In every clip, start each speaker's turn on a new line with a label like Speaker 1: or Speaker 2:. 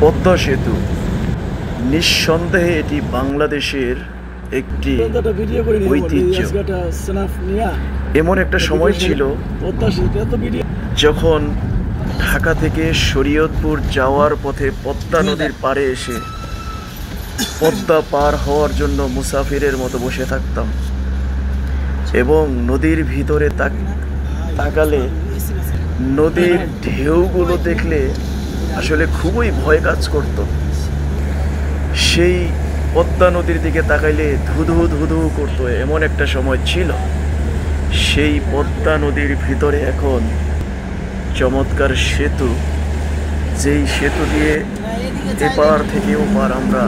Speaker 1: পদ্মা সেতু নিঃসন্দেহে এটি বাংলাদেশের একটি ঐতিহ্য। এমন একটা সময় ছিল যখন ঢাকা থেকে শরীয়তপুর যাওয়ার পথে পদ্মা নদীর পাড়ে এসে পদ্মা পার হওয়ার জন্য মুসাফিরের মতো বসে থাকতাম এবং নদীর ভিতরে তাকালে নদীর ঢেউগুলো দেখলে আসলে খুবই ভয় কাজ করত। সেই পদ্মা নদীর দিকে তাকাইলে ধুধু ধুধু করতো, এমন একটা সময় ছিল। সেই পদ্মা নদীর ভিতরে এখন চমৎকার সেতু, যেই সেতু দিয়ে এপার থেকে ওপার আমরা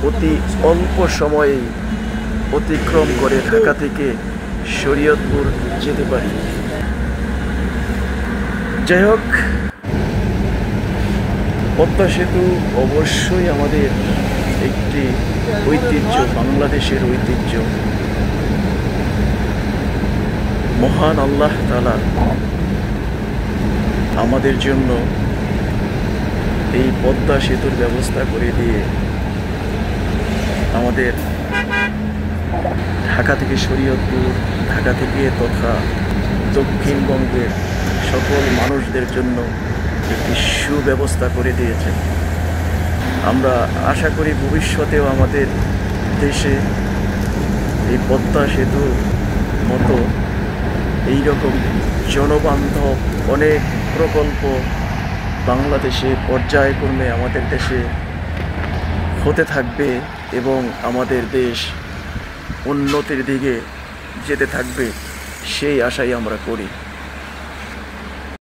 Speaker 1: অতি অল্প সময়ে অতিক্রম করে ঢাকা থেকে শরীয়তপুর যেতে পারি। যাই হোক, পদ্মা সেতু অবশ্যই আমাদের একটি ঐতিহ্য, বাংলাদেশের ঐতিহ্য। মহান আল্লাহ তাআলা আমাদের জন্য এই পদ্মা সেতুর ব্যবস্থা করে দিয়ে আমাদের ঢাকা থেকে শরীয়তপুর, ঢাকা থেকে তথা দক্ষিণবঙ্গের সকল মানুষদের জন্য একটি সুব্যবস্থা করে দিয়েছেন। আমরা আশা করি ভবিষ্যতেও আমাদের দেশে এই পদ্মা সেতুর মতো এইরকম জনবান্ধব অনেক প্রকল্প বাংলাদেশে পর্যায়ক্রমে আমাদের দেশে হতে থাকবে এবং আমাদের দেশ উন্নতির দিকে যেতে থাকবে, সেই আশাই আমরা করি।